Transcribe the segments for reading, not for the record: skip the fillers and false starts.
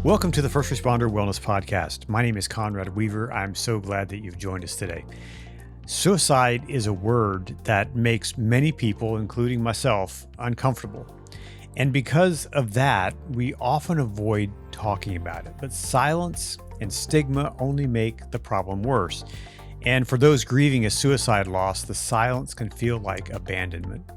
Welcome to the First Responder Wellness Podcast. My name is Conrad Weaver. I'm so glad that you've joined us today. Suicide is a word that makes many people, including myself, uncomfortable. And because of that, we often avoid talking about it. But silence and stigma only make the problem worse. And for those grieving a suicide loss, the silence can feel like abandonment.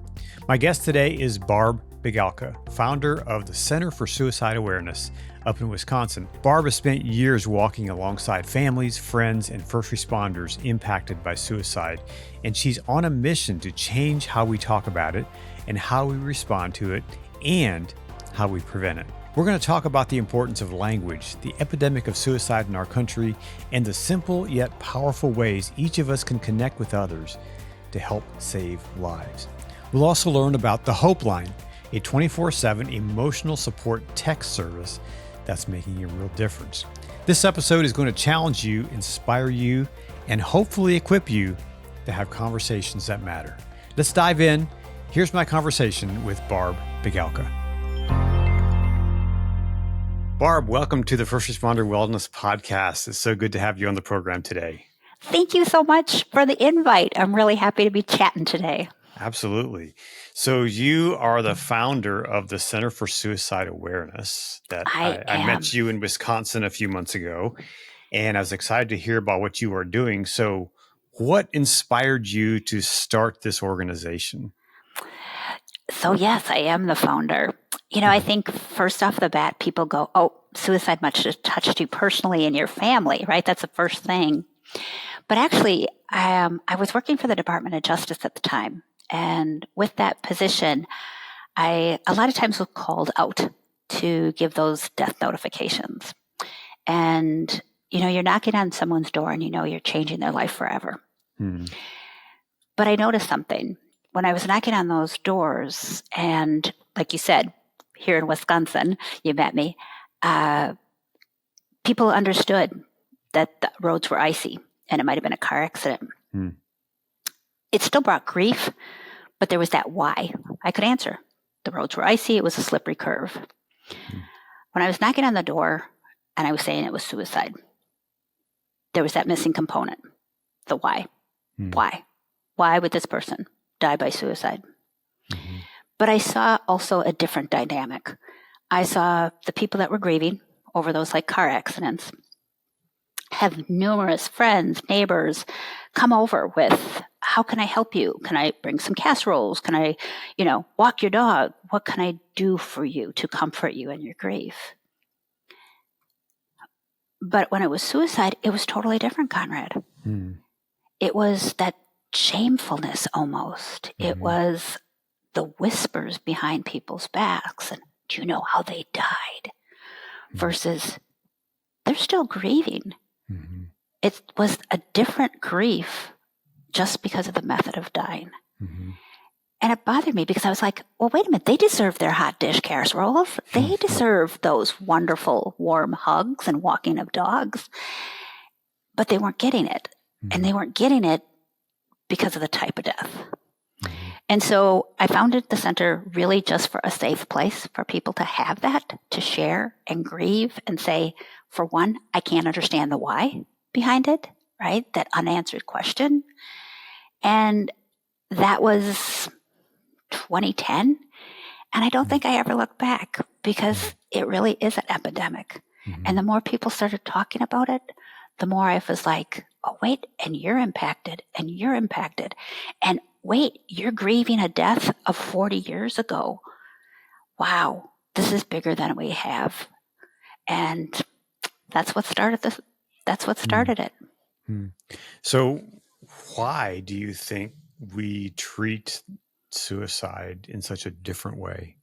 My guest today is Barb Bigalke, founder of the Center for Suicide Awareness up in Wisconsin. Barb has spent years walking alongside families, friends, and first responders impacted by suicide, and she's on a mission to change how we talk about it and how we respond to it and how we prevent it. We're going to talk about the importance of language, the epidemic of suicide in our country, and the simple yet powerful ways each of us can connect with others to help save lives. We'll also learn about the HOPELINE, a 24/7 emotional support text service that's making a real difference. This episode is going to challenge you, inspire you, and hopefully equip you to have conversations that matter. Let's dive in. Here's my conversation with Barb Bigalke. Barb, welcome to the First Responder Wellness Podcast. It's so good to have you on the program today. Thank you so much for the invite. I'm really happy to be chatting today. Absolutely. So you are the founder of the Center for Suicide Awareness. That I met you in Wisconsin a few months ago, and I was excited to hear about what you are doing. So what inspired you to start this organization? So yes, I am the founder. I think first off the bat, people go, oh, suicide must have touched you personally and your family, right? That's the first thing. But actually, I was working for the Department of Justice at the time. And with that position, I a lot of times was called out to give those death notifications. And, you're knocking on someone's door and you're changing their life forever. But I noticed something. When I was knocking on those doors, and like you said, here in Wisconsin, you met me, people understood that the roads were icy and it might have been a car accident. It still brought grief, but there was that why. I could answer. The roads were icy. It was a slippery curve. When I was knocking on the door and I was saying it was suicide, there was that missing component, the why. Why? Why would this person die by suicide? But I saw also a different dynamic. I saw the people that were grieving over those like car accidents have numerous friends, neighbors come over with, how can I help you? Can I bring some casseroles? Can I, walk your dog? What can I do for you to comfort you in your grief? But when it was suicide, it was totally different, Conrad. It was that shamefulness almost. It was the whispers behind people's backs. And do you know how they died? Versus they're still grieving. It was a different grief just because of the method of dying. And it bothered me because I was like, well, wait a minute. They deserve their hot dish casseroles. They deserve those wonderful warm hugs and walking of dogs. But they weren't getting it. And they weren't getting it because of the type of death. And so I founded the center really just for a safe place for people to have that, to share and grieve and say, for one, I can't understand the why behind it, right? That unanswered question. And that was 2010. And I don't think I ever looked back because it really is an epidemic. And the more people started talking about it, the more I was like, oh, wait, and you're impacted, and you're impacted. And wait, you're grieving a death of 40 years ago. Wow, this is bigger than we have. And that's what started this. That's what started it. So why do you think we treat suicide in such a different way?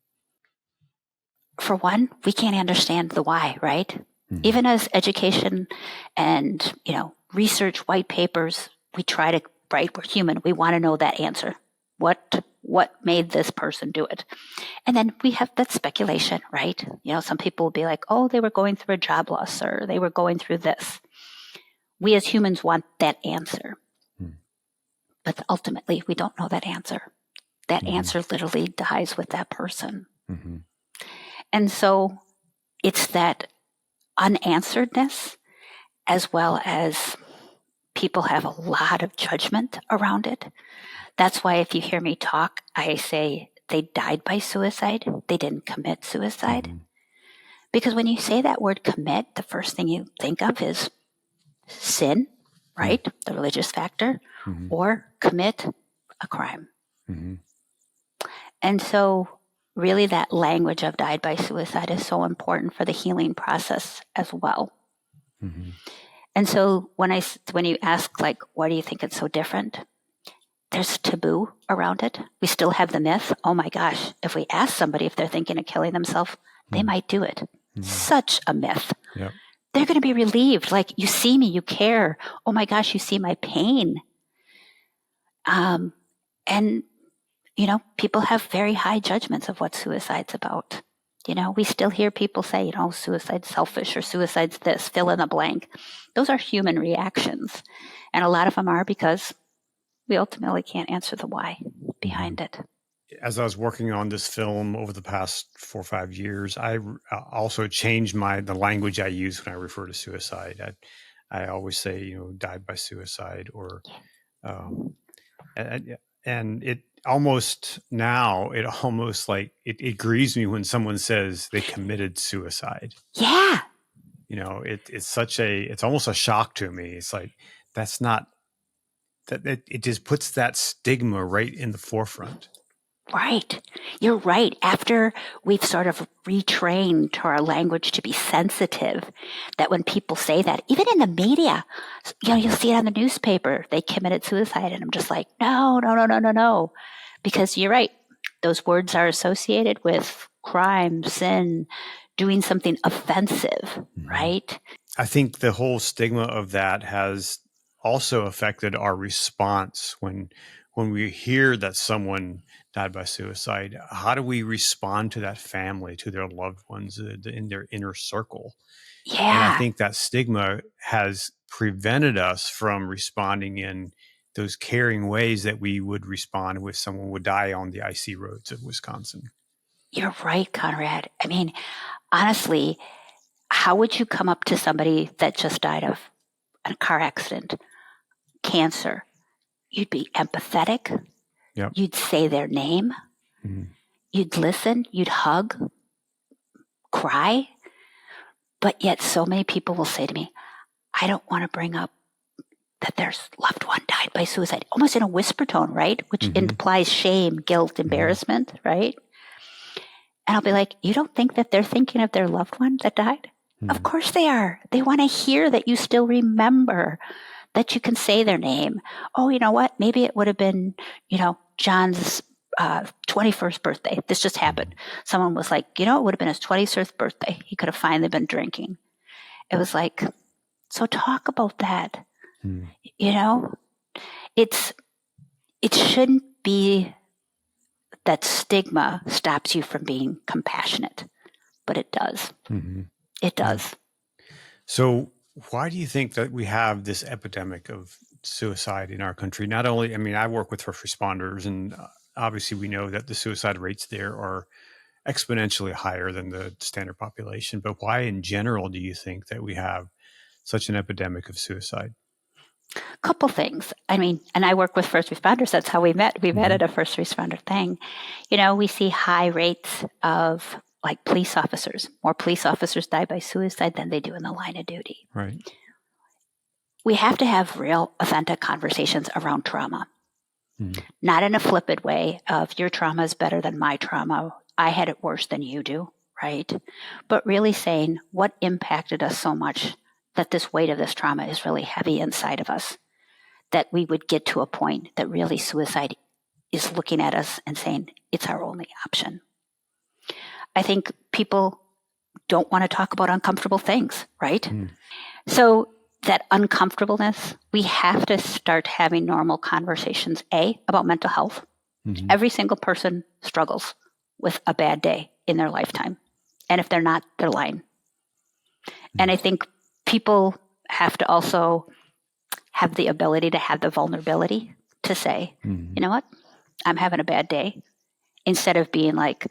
For one, we can't understand the why, right? Even as education and, research white papers, we try to, right? We're human. We want to know that answer. What made this person do it? And then we have that speculation, right? Some people will be like, oh, they were going through a job loss or they were going through this. We as humans want that answer. But ultimately, we don't know that answer. That answer literally dies with that person. And so it's that unansweredness, as well as people have a lot of judgment around it. That's why if you hear me talk, I say they died by suicide. They didn't commit suicide. Mm-hmm. Because when you say that word commit, the first thing you think of is sin, right? Mm-hmm. The religious factor, mm-hmm. or commit a crime. Mm-hmm. And so really that language of died by suicide is so important for the healing process as well. Mm-hmm. And so when you ask, like, why do you think it's so different? There's taboo around it. We still have the myth, oh my gosh, if we ask somebody if they're thinking of killing themselves, they might do it. Mm-hmm. Such a myth. Yep. They're going to be relieved. Like, you see me, you care. Oh my gosh, you see my pain. And, people have very high judgments of what suicide's about. We still hear people say, suicide's selfish or suicide's this, fill in the blank. Those are human reactions. And a lot of them are because we ultimately can't answer the why behind it. As I was working on this film over the past 4 or 5 years, I also changed the language I use when I refer to suicide. I always say, died by suicide, or, and it almost like it grieves me when someone says they committed suicide. Yeah. It's almost a shock to me. It's like, that's not, that it just puts that stigma right in the forefront. Right. You're right. After we've sort of retrained to our language to be sensitive, that when people say that, even in the media, you'll see it on the newspaper, they committed suicide. And I'm just like, no. Because you're right. Those words are associated with crime, sin, doing something offensive, mm-hmm. right? I think the whole stigma of that has also affected our response when we hear that someone died by suicide. How do we respond to that family, to their loved ones in their inner circle? Yeah. And I think that stigma has prevented us from responding in those caring ways that we would respond if someone would die on the icy roads of Wisconsin. You're right, Conrad. I mean, honestly, how would you come up to somebody that just died of a car accident, cancer? You'd be empathetic. Yep. You'd say their name. Mm-hmm. You'd listen. You'd hug, cry. But yet so many people will say to me, I don't want to bring up that their loved one died by suicide, almost in a whisper tone, right? Which mm-hmm. implies shame, guilt, embarrassment, mm-hmm. right? And I'll be like, you don't think that they're thinking of their loved one that died? Mm-hmm. Of course they are. They want to hear that you still remember, that you can say their name. Oh, you know what? Maybe it would have been, John's 21st birthday. This just happened. Someone was like, it would have been his 21st birthday. He could have finally been drinking. It was like, so talk about that. It shouldn't be that stigma stops you from being compassionate, but it does. Mm-hmm. It does. So why do you think that we have this epidemic of suicide in our country? Not only, I work with first responders, and obviously we know that the suicide rates there are exponentially higher than the standard population, but why in general do you think that we have such an epidemic of suicide? Couple things. And I work with first responders. That's how we met. We mm-hmm. met at a first responder thing. We see high rates of like police officers. More police officers die by suicide than they do in the line of duty. Right. We have to have real, authentic conversations around trauma. Mm-hmm. Not in a flippant way of your trauma is better than my trauma. I had it worse than you do, right? But really saying what impacted us so much that this weight of this trauma is really heavy inside of us, that we would get to a point that really suicide is looking at us and saying it's our only option. I think people don't want to talk about uncomfortable things, right? Mm. So that uncomfortableness, we have to start having normal conversations, about mental health. Mm-hmm. Every single person struggles with a bad day in their lifetime. And if they're not, they're lying. Mm-hmm. And I think people have to also have the ability to have the vulnerability to say, mm-hmm. you know what, I'm having a bad day, instead of being like,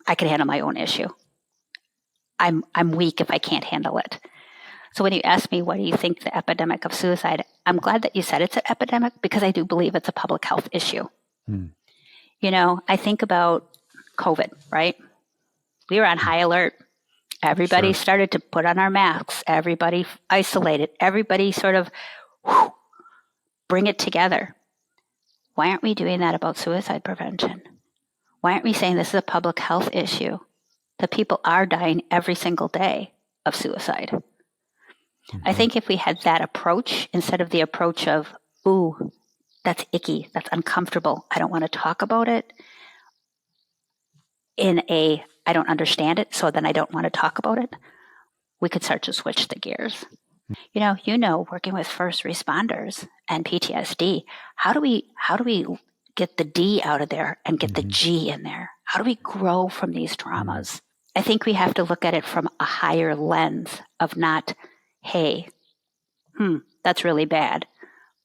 I can handle my own issue. I'm weak if I can't handle it. So when you ask me, what do you think the epidemic of suicide? I'm glad that you said it's an epidemic, because I do believe it's a public health issue. I think about COVID, right? We were on high alert. Everybody started to put on our masks. Everybody isolated. Everybody sort of bring it together. Why aren't we doing that about suicide prevention? Why aren't we saying this is a public health issue? That people are dying every single day of suicide. I think if we had that approach, instead of the approach of, ooh, that's icky, that's uncomfortable, I don't want to talk about it, I don't understand it, so then I don't want to talk about it, we could start to switch the gears. Working with first responders and PTSD, how do we get the D out of there and get the G in there? How do we grow from these traumas? I think we have to look at it from a higher lens of not, hey, that's really bad,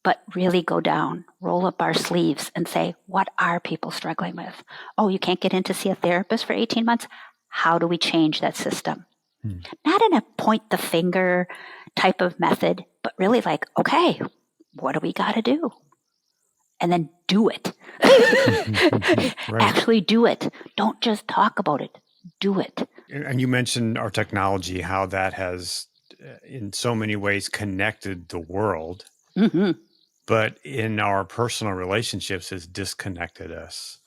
but really go down, roll up our sleeves and say, what are people struggling with? Oh, you can't get in to see a therapist for 18 months? How do we change that system? Not in a point the finger type of method, but really like, okay, what do we got to do? And then do it. Right. Actually do it. Don't just talk about it. Do it. And you mentioned our technology, how that has in so many ways connected the world, but in our personal relationships has disconnected us.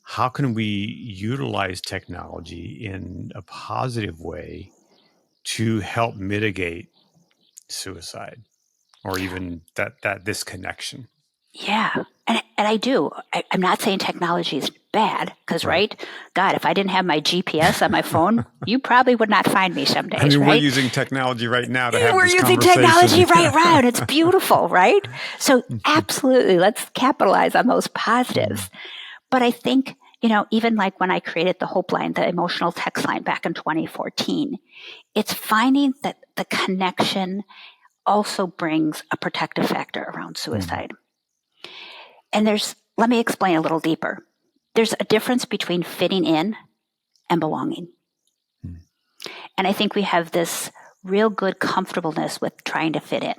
How can we utilize technology in a positive way to help mitigate suicide or even that disconnection? Yeah. And I do. I'm not saying technology is bad, because, right? God, if I didn't have my GPS on my phone, you probably would not find me some days, right? We're using technology right now to have We're this using conversation. technology right. It's beautiful, right? So absolutely, let's capitalize on those positives. But I think, even like when I created the HOPELINE, the emotional text line back in 2014, it's finding that the connection also brings a protective factor around suicide. And let me explain a little deeper. There's a difference between fitting in and belonging. And I think we have this real good comfortableness with trying to fit in.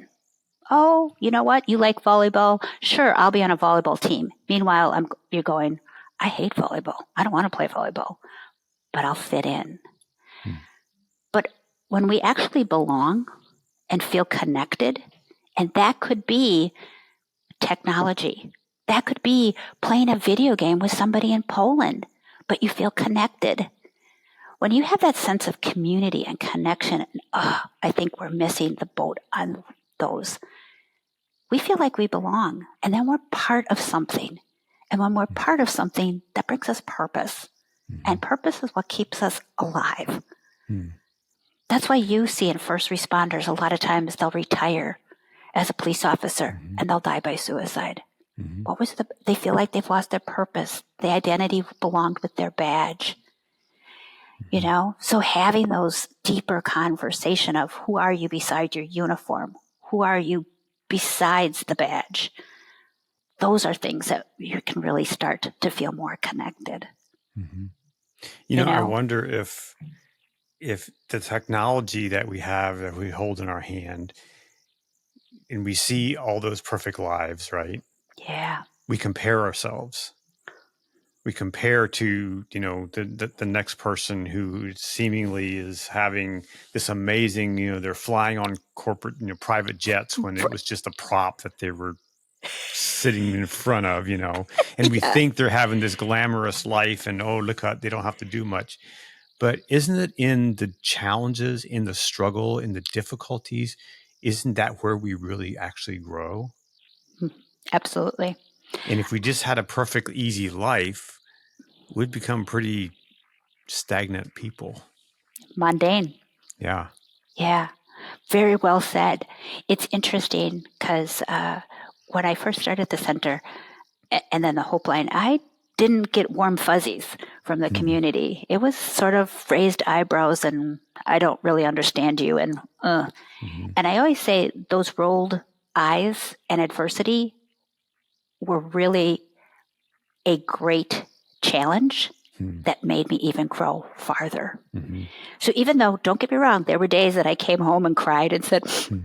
Oh, you know what? You like volleyball? Sure, I'll be on a volleyball team. Meanwhile, you're going, I hate volleyball. I don't want to play volleyball, but I'll fit in. But when we actually belong and feel connected, and that could be technology, that could be playing a video game with somebody in Poland, but you feel connected. When you have that sense of community and connection, I think we're missing the boat on those. We feel like we belong, and then we're part of something. And when we're part of something, that brings us purpose. And purpose is what keeps us alive. That's why you see in first responders, a lot of times they'll retire as a police officer and they'll die by suicide. They feel like they've lost their purpose. The identity belonged with their badge. So having those deeper conversation of who are you beside your uniform? Who are you besides the badge? Those are things that you can really start to feel more connected. I wonder if the technology that we have, that we hold in our hand, and we see all those perfect lives, right? Yeah. We compare ourselves. We compare to, the next person who seemingly is having this amazing, they're flying on corporate, private jets when it was just a prop that they were sitting in front of, and we think they're having this glamorous life and, oh, look how they don't have to do much. But isn't it in the challenges, in the struggle, in the difficulties, isn't that where we really actually grow? Absolutely. And if we just had a perfect, easy life, we'd become pretty stagnant people. Mundane. Yeah. Yeah. Very well said. It's interesting because when I first started the center and then the HOPELINE, I didn't get warm fuzzies from the community. It was sort of raised eyebrows and I don't really understand you. And I always say those rolled eyes and adversity were really a great challenge that made me even grow farther. So even though, don't get me wrong, there were days that I came home and cried and said,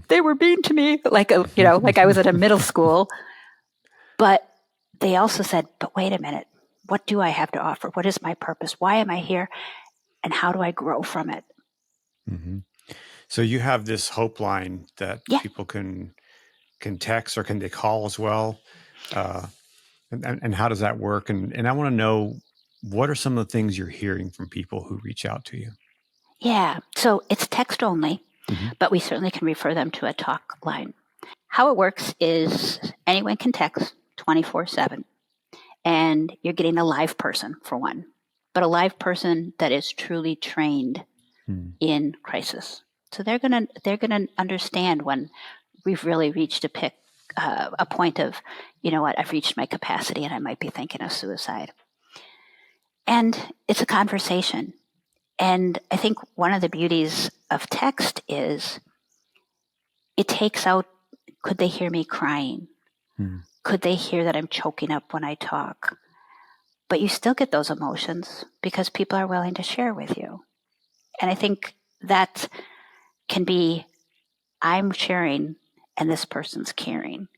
they were mean to me, like I was at a middle school. But they also said, but wait a minute, what do I have to offer? What is my purpose? Why am I here? And how do I grow from it? So you have this hope line that people can text, or can they call as well? And how does that work? And I want to know, what are some of the things you're hearing from people who reach out to you? Yeah. So it's text only, but we certainly can refer them to a talk line. How it works is anyone can text 24/7, and you're getting a live person for one, but a live person that is truly trained in crisis. So they're gonna understand when we've really reached a point of, you know what, I've reached my capacity and I might be thinking of suicide. And it's a conversation. And I think one of the beauties of text is it takes out, could they hear me crying? Could they hear that I'm choking up when I talk? But you still get those emotions because people are willing to share with you. And I think that can be, I'm sharing and this person's caring.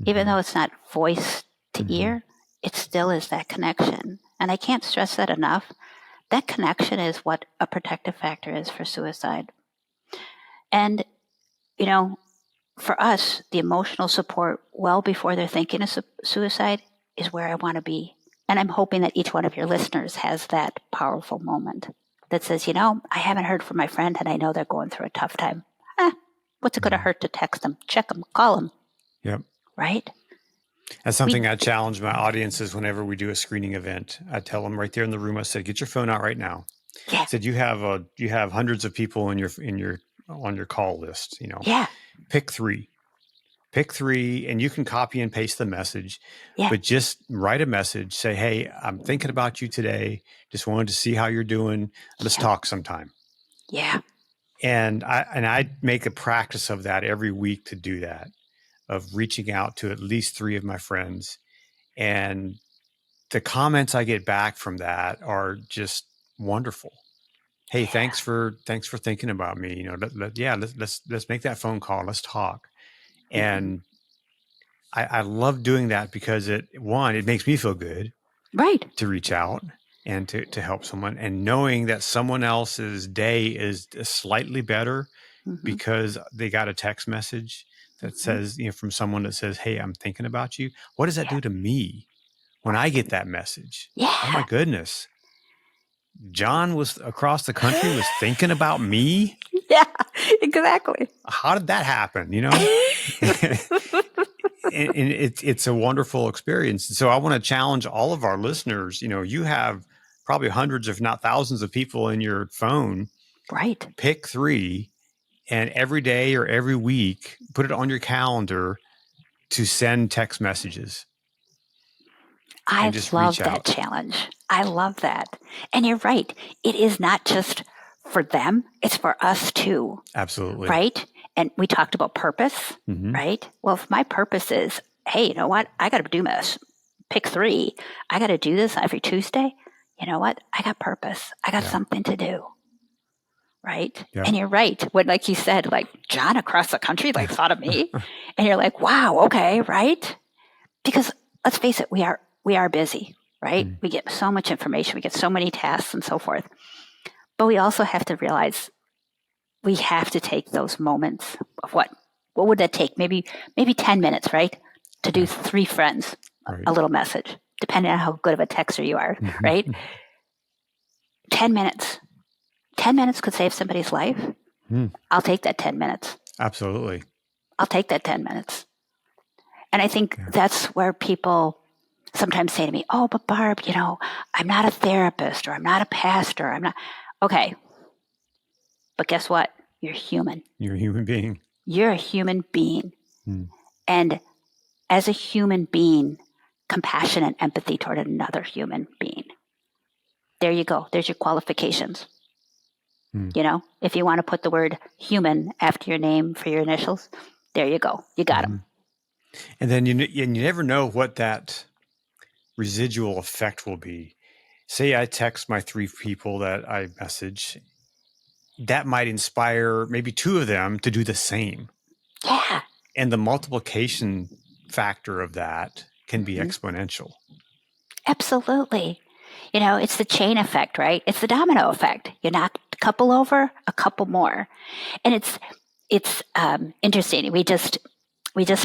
Even though it's not voice to ear, it still is that connection. And I can't stress that enough. That connection is what a protective factor is for suicide. And, for us, the emotional support well before they're thinking of suicide is where I want to be. And I'm hoping that each one of your listeners has that powerful moment that says, I haven't heard from my friend and I know they're going through a tough time. What's it going to hurt to text them, check them, call them? Yep. Right? That's something I challenge my audiences whenever we do a screening event. I tell them right there in the room, I said, get your phone out right now. Yeah. I said, you have hundreds of people on your call list, Yeah. Pick three, and you can copy and paste the message, Yeah. but just write a message, say, hey, I'm thinking about you today. Just wanted to see how you're doing. Let's talk sometime. Yeah. And I make a practice of that every week, to do that, of reaching out to at least 3 of my friends. And the comments I get back from that are just wonderful. Hey, thanks for thinking about me. Let's make that phone call. Let's talk. And I love doing that because it makes me feel good, right, to reach out and to help someone, and knowing that someone else's day is slightly better because they got a text message that says, from someone that says, hey, I'm thinking about you. What does that do to me when I get that message? Yeah. Oh my goodness. John was across the country, was thinking about me. Yeah, exactly. How did that happen? And it's a wonderful experience. So I want to challenge all of our listeners. You have probably hundreds, if not thousands, of people in your phone. Right. Pick 3, and every day or every week, put it on your calendar to send text messages. I love that challenge. I love that. And you're right. It is not just for them. It's for us too. Absolutely. Right. And we talked about purpose, right? Well, if my purpose is, hey, you know what? I got to do this. Pick 3. I got to do this every Tuesday. You know what? I got purpose. I got something to do. Right. Yeah. And you're right. When, like you said, like John across the country, thought of me, and you're like, wow, okay. Right. Because let's face it, we are busy, right? We get so much information. We get so many tasks and so forth. But we also have to realize we have to take those moments of what would that take? Maybe 10 minutes, right? To do 3 friends, a little message, depending on how good of a texter you are, right? 10 minutes. 10 minutes could save somebody's life. I'll take that 10 minutes. Absolutely. I'll take that 10 minutes. And I think that's where people sometimes say to me, oh, but Barb, I'm not a therapist, or I'm not a pastor. I'm not. Okay. But guess what? You're human. You're a human being. You're a human being. And as a human being, compassion and empathy toward another human being. There you go. There's your qualifications. If you want to put the word human after your name for your initials, there you go. You got them. And then you never know what that residual effect will be. Say I text my 3 people that I message, that might inspire maybe 2 of them to do the same. Yeah. And the multiplication factor of that can be Mhm. exponential. Absolutely. It's the chain effect, right? It's the domino effect. You knock a couple over, a couple more. And it's interesting. We just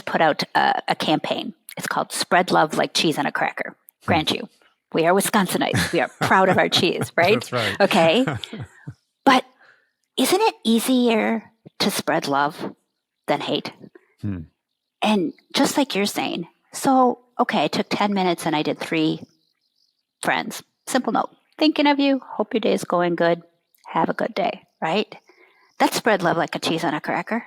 put out a campaign. It's called Spread Love Like Cheese on a Cracker. Grant you, we are Wisconsinites. We are proud of our cheese, right? That's right. Okay. But isn't it easier to spread love than hate? And just like you're saying, so, okay, I took 10 minutes and I did 3 friends. Simple note. Thinking of you. Hope your day is going good. Have a good day, right? That's spread love like a cheese on a cracker.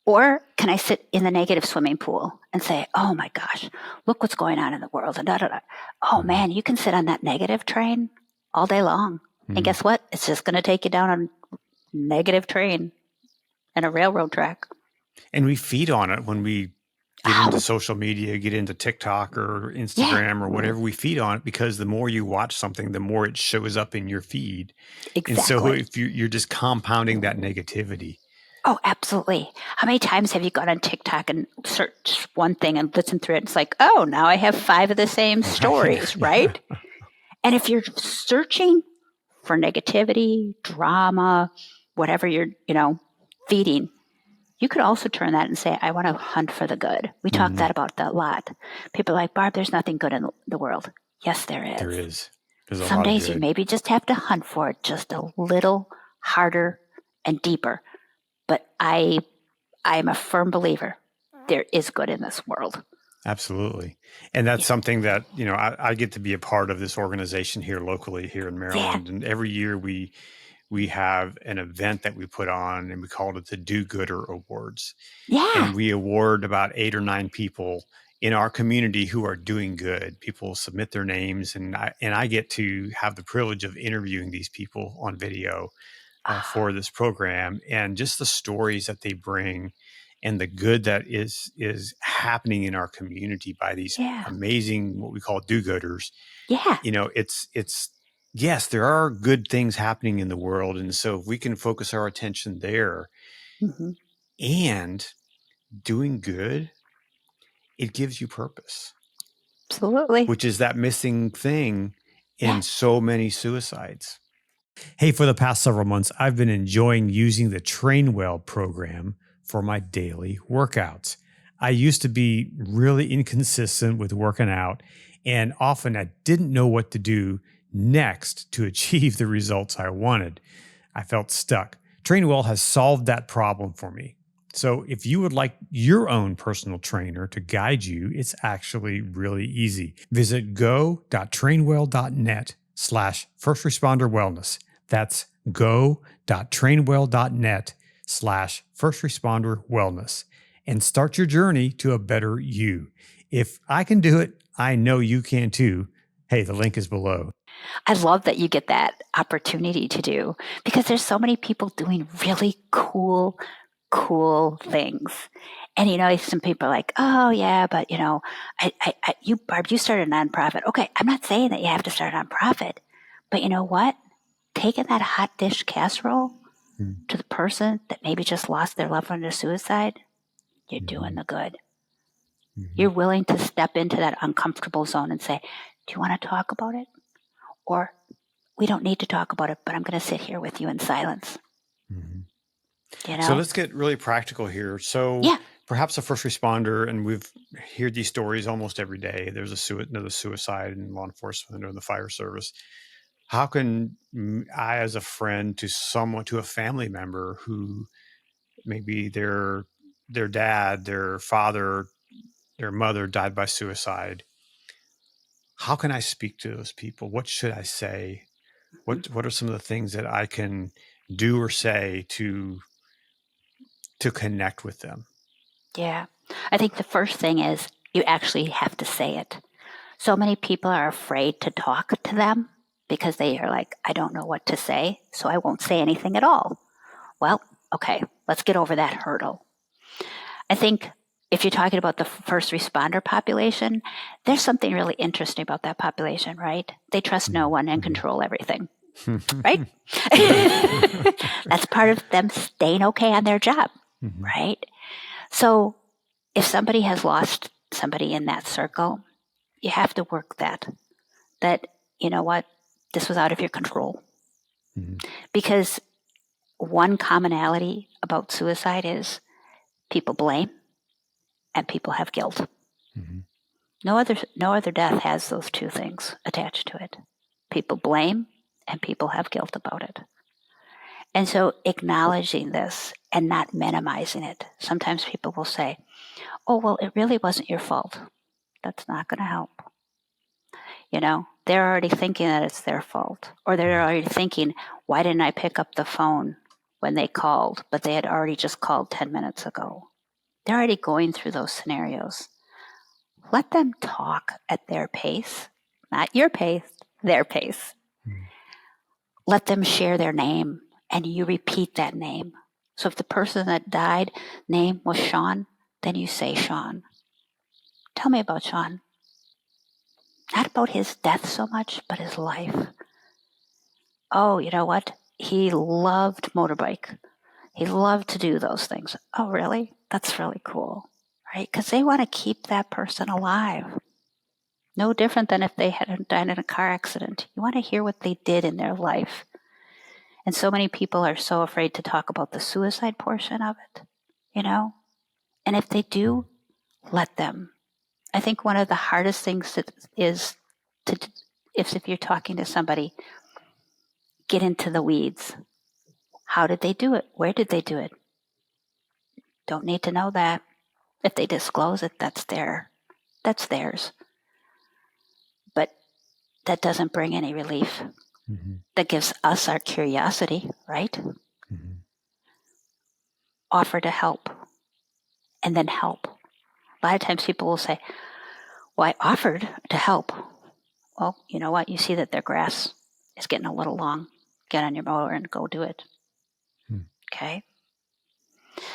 Or can I sit in the negative swimming pool and say, oh my gosh, look what's going on in the world. And da, da, da. Oh man, you can sit on that negative train all day long. And guess what? It's just going to take you down a negative train and a railroad track. And we feed on it when we get into social media, get into TikTok or Instagram or whatever. We feed on it because the more you watch something, the more it shows up in your feed. Exactly. And so if you're just compounding that negativity. Oh, absolutely. How many times have you gone on TikTok and searched one thing and listened through it? It's like, oh, now I have 5 of the same stories, right? And if you're searching for negativity, drama, whatever you're, feeding, you could also turn that and say, I want to hunt for the good. We talk about that a lot. People are like, Barb, there's nothing good in the world. Yes, there is. There is. There's Some days you maybe just have to hunt for it just a little harder and deeper. But I'm a firm believer there is good in this world. Absolutely. And that's something that, I get to be a part of this organization here locally here in Maryland. And every year we have an event that we put on and we called it the Do Gooder Awards. Yeah. And we award about 8 or 9 people in our community who are doing good. People submit their names and I get to have the privilege of interviewing these people on video for this program, and just the stories that they bring and the good that is happening in our community by these amazing, what we call do-gooders. Yeah. It's yes, there are good things happening in the world. And so if we can focus our attention there and doing good, it gives you purpose. Absolutely. Which is that missing thing in so many suicides. Hey, for the past several months, I've been enjoying using the Train Well program for my daily workouts. I used to be really inconsistent with working out, and often I didn't know what to do next to achieve the results I wanted. I felt stuck. Train Well has solved that problem for me. So if you would like your own personal trainer to guide you, it's actually really easy. Visit go.trainwell.net/firstresponder-wellness. That's go.trainwell.net/firstresponder-wellness and start your journey to a better you. If I can do it, I know you can too. Hey, the link is below. I love that you get that opportunity to do, because there's so many people doing really cool things. And, some people are like, oh yeah, but you, Barb, you started a nonprofit. Okay. I'm not saying that you have to start a nonprofit, but you know what? Taking that hot dish casserole to the person that maybe just lost their loved one to suicide, you're doing the good. You're willing to step into that uncomfortable zone and say, do you want to talk about it? Or we don't need to talk about it, but I'm going to sit here with you in silence. So let's get really practical here. So perhaps a first responder, and we've heard these stories almost every day. There's another suicide in law enforcement or the fire service. How can I, as a friend to a family member who maybe their dad, their father, their mother died by suicide, how can I speak to those people? What should I say? What are some of the things that I can do or say to connect with them? Yeah. I think the first thing is you actually have to say it. So many people are afraid to talk to them because they are like, I don't know what to say, so I won't say anything at all. Well, okay, let's get over that hurdle. I think if you're talking about the first responder population, there's something really interesting about that population, right? They trust no one and control everything, right? That's part of them staying okay on their job, right? So if somebody has lost somebody in that circle, you have to work that, you know what, this was out of your control. Because one commonality about suicide is people blame and people have guilt. No other death has those two things attached to it. People blame and people have guilt about it. And so acknowledging this and not minimizing it. Sometimes people will say, oh, well, it really wasn't your fault. That's not going to help. You know, they're already thinking that it's their fault. Or they're already thinking, why didn't I pick up the phone when they called, but they had already just called 10 minutes ago? They're already going through those scenarios. Let them talk at their pace, not your pace, their pace. Let them share their name and you repeat that name. So if the person that died name was Sean, then you say Sean. Tell me about Sean. Not about his death so much, but his life. Oh, you know what? He loved motorbike. He loved to do those things. Oh, really? That's really cool, right? Because they want to keep that person alive. No different than if they had died in a car accident. You want to hear what they did in their life. And so many people are so afraid to talk about the suicide portion of it, you know? And if they do, let them. I think one of the hardest things is to, if you're talking to somebody, get into the weeds. How did they do it? Where did they do it? Don't need to know that. If they disclose it, that's theirs. But that doesn't bring any relief. That gives us our curiosity, right? Offer to help, and then help. A lot of times people will say, well, I offered to help. Well, you know what? You see that their grass is getting a little long. Get on your mower and go do it. Okay?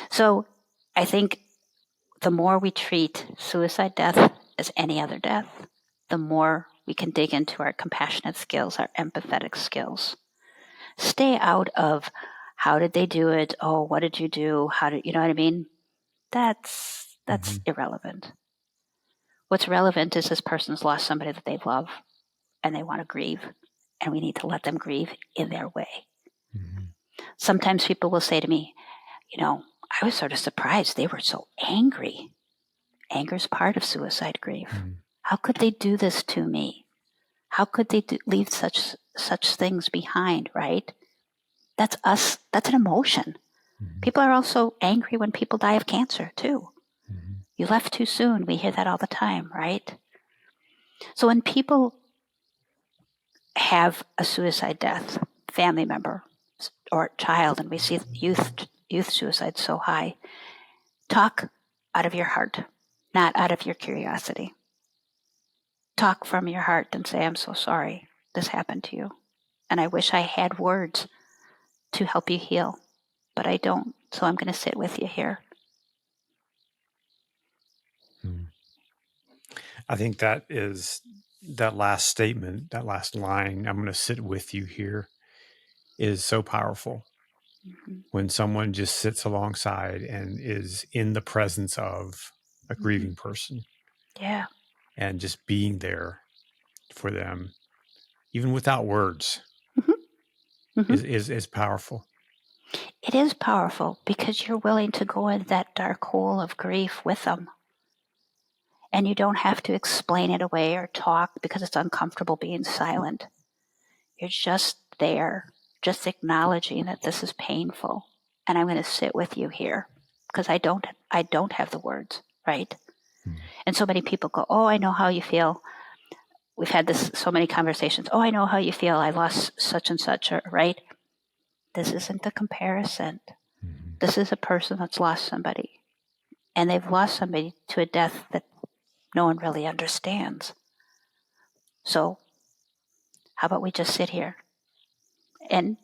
So I think the more we treat suicide death as any other death, the more we can dig into our compassionate skills, our empathetic skills. Stay out of how did they do it? Oh, what did you do? You know what I mean? That's irrelevant. What's relevant is this person's lost somebody that they love and they want to grieve, and we need to let them grieve in their way. Sometimes people will say to me, you know, I was sort of surprised they were so angry. Anger is part of suicide grief. How could they do this to me? How could they leave such things behind, right? That's us. That's an emotion. People are also angry when people die of cancer, too. You left too soon. We hear that all the time, right? So when people have a suicide death, family member or child, and we see youth suicide so high, talk out of your heart, not out of your curiosity. Talk from your heart and say, I'm so sorry this happened to you. And I wish I had words to help you heal, but I don't. So I'm going to sit with you here. I think that last statement, that last line, I'm going to sit with you here, is so powerful. When someone just sits alongside and is in the presence of a grieving person. Yeah. And just being there for them, even without words, is powerful. It is powerful because you're willing to go in that dark hole of grief with them. And you don't have to explain it away or talk because it's uncomfortable being silent. You're just there, just acknowledging that this is painful. And I'm going to sit with you here because I don't have the words, right? And so many people go, oh, I know how you feel. We've had so many conversations. Oh, I know how you feel. I lost such and such, right? This isn't a comparison. This is a person that's lost somebody. And they've lost somebody to a death that no one really understands. So how about we just sit here? And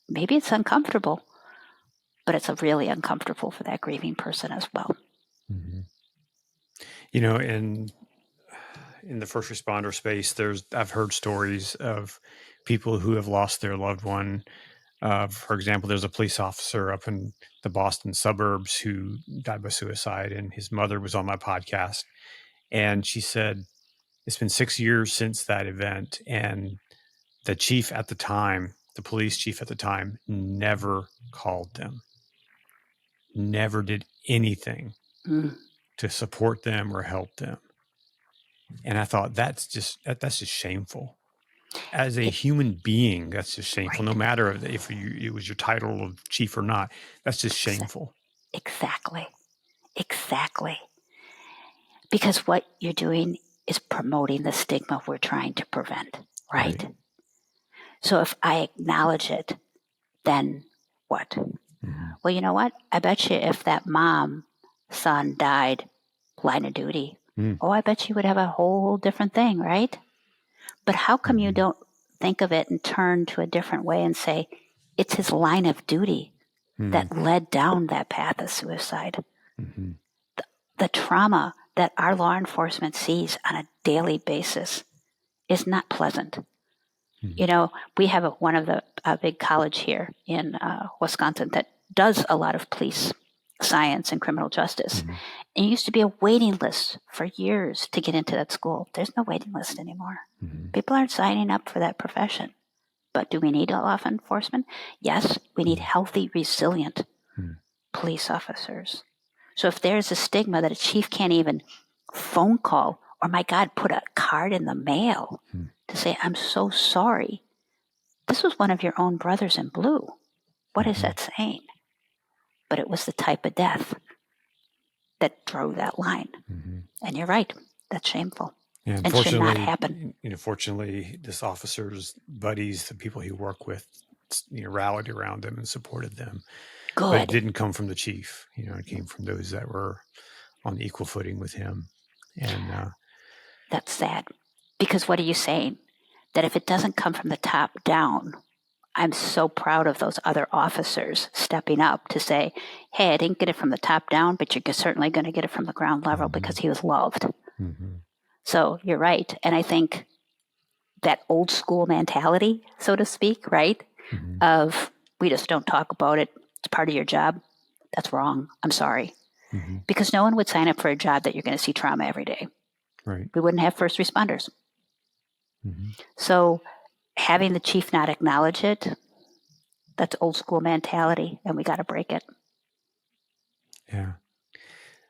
maybe it's uncomfortable, but it's really uncomfortable for that grieving person as well. In the first responder space, I've heard stories of people who have lost their loved one. For example, there's a police officer up in the Boston suburbs who died by suicide, and his mother was on my podcast, and she said it's been 6 years since that event, and the chief at the time, the police chief at the time, never called them, never did anything to support them or help them. And I thought that's just shameful. As a human being, that's just shameful. Right. No matter if it was your title of chief or not, that's just shameful. Exactly. Because what you're doing is promoting the stigma we're trying to prevent, right? So if I acknowledge it, then what? Mm-hmm. Well, you know what? I bet you if that son died line of duty, I bet you would have a whole different thing, right? But how come you don't think of it and turn to a different way and say, it's his line of duty that led down that path of suicide? Mm-hmm. The trauma that our law enforcement sees on a daily basis is not pleasant. Mm-hmm. We have one of the big college here in Wisconsin that does a lot of police science and criminal justice. Mm-hmm. And it used to be a waiting list for years to get into that school. There's no waiting list anymore. Mm-hmm. People aren't signing up for that profession. But do we need law enforcement? Yes, we need healthy, resilient police officers. So if there's a stigma that a chief can't even phone call or, my God, put a card in the mail to say, I'm so sorry. This was one of your own brothers in blue. What is that saying? But it was the type of death that drove that line. Mm-hmm. And you're right. That's shameful. Yeah, and should not happen. Fortunately, this officer's buddies, the people he worked with, rallied around them and supported them. Good. But it didn't come from the chief. It came from those that were on equal footing with him. And that's sad. Because what are you saying? That if it doesn't come from the top down, I'm so proud of those other officers stepping up to say, hey, I didn't get it from the top down, but you're certainly going to get it from the ground level because he was loved. Mm-hmm. So you're right. And I think that old school mentality, so to speak, right, of we just don't talk about it, it's part of your job, that's wrong. I'm sorry. Mm-hmm. Because no one would sign up for a job that you're going to see trauma every day. Right. We wouldn't have first responders. Mm-hmm. So having the chief not acknowledge it, that's old school mentality, and we got to break it. Yeah.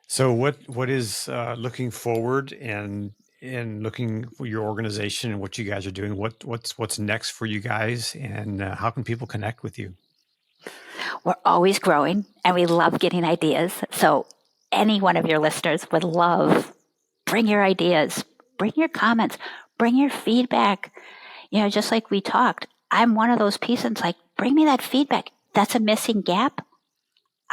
So what is looking forward and looking for your organization and what you guys are doing? What's next for you guys, and how can people connect with you? We're always growing, and we love getting ideas. So any one of your listeners would love, bring your ideas, bring your comments, bring your feedback. Just like we talked, I'm one of those pieces like, bring me that feedback. That's a missing gap.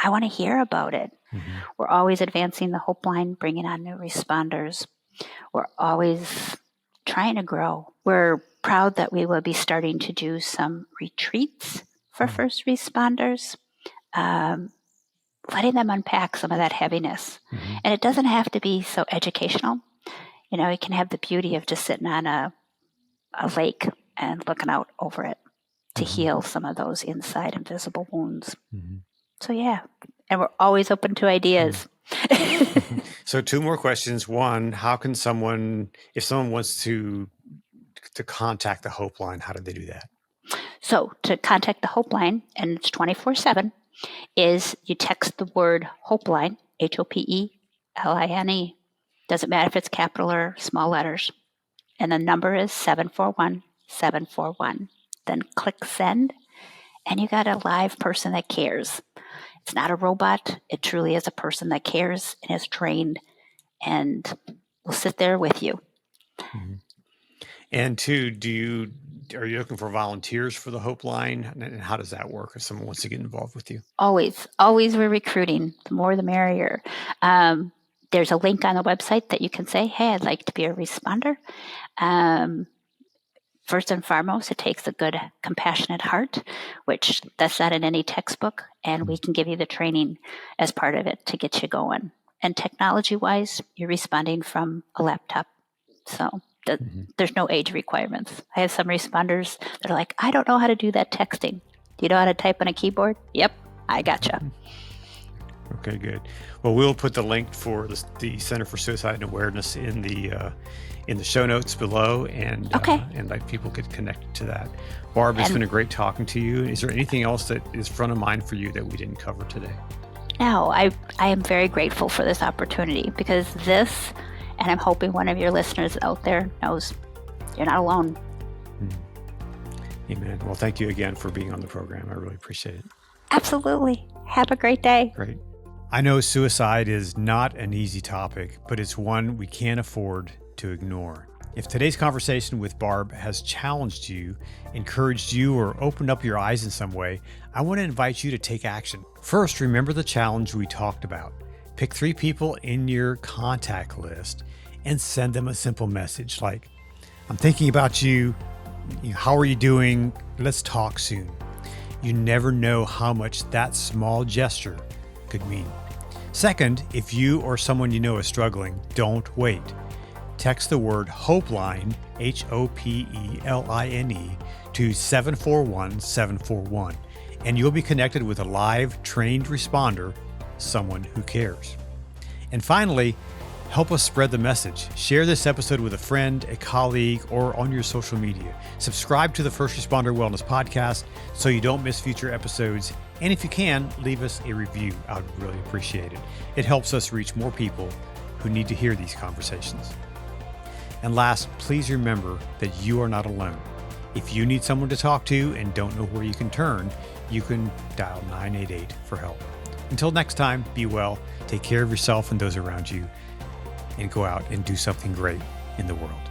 I want to hear about it. Mm-hmm. We're always advancing the HOPELINE, bringing on new responders. We're always trying to grow. We're proud that we will be starting to do some retreats for first responders, letting them unpack some of that heaviness. Mm-hmm. And it doesn't have to be so educational. It can have the beauty of just sitting on a lake and looking out over it to heal some of those inside invisible wounds. Mm-hmm. So, yeah. And we're always open to ideas. So 2 more questions. One, how can someone, if someone wants to contact the HOPELINE, how do they do that? So to contact the HOPELINE, and it's 24/7, is you text the word HOPELINE, HOPELINE. Doesn't matter if it's capital or small letters. And the number is 741-741. Then click send, and you got a live person that cares. It's not a robot. It truly is a person that cares and is trained and will sit there with you. Mm-hmm. And 2, are you looking for volunteers for the HOPELINE? And how does that work if someone wants to get involved with you? Always we're recruiting. The more the merrier. There's a link on the website that you can say, hey, I'd like to be a responder. First and foremost, it takes a good, compassionate heart, which that's not in any textbook, and we can give you the training as part of it to get you going. And technology-wise, you're responding from a laptop. So there's no age requirements. I have some responders that are like, I don't know how to do that texting. Do you know how to type on a keyboard? Yep, I gotcha. Okay, good. Well, we'll put the link for the Center for Suicide and Awareness in the show notes below, and like people could connect to that. Barb, it's been a great talking to you. Is there anything else that is front of mind for you that we didn't cover today? No, I am very grateful for this opportunity, because this, and I'm hoping one of your listeners out there knows you're not alone. Amen. Well, thank you again for being on the program. I really appreciate it. Absolutely. Have a great day. Great. I know suicide is not an easy topic, but it's one we can't afford to ignore. If today's conversation with Barb has challenged you, encouraged you, or opened up your eyes in some way, I want to invite you to take action. First, remember the challenge we talked about. Pick 3 people in your contact list and send them a simple message like, I'm thinking about you. How are you doing? Let's talk soon. You never know how much that small gesture could mean. Second, if you or someone you know is struggling, don't wait. Text the word HOPELINE, HOPELINE, to 741-741, and you'll be connected with a live, trained responder, someone who cares. And finally, help us spread the message. Share this episode with a friend, a colleague, or on your social media. Subscribe to the First Responder Wellness Podcast so you don't miss future episodes. And if you can, leave us a review. I would really appreciate it. It helps us reach more people who need to hear these conversations. And last, please remember that you are not alone. If you need someone to talk to and don't know where you can turn, you can dial 988 for help. Until next time, be well, take care of yourself and those around you, and go out and do something great in the world.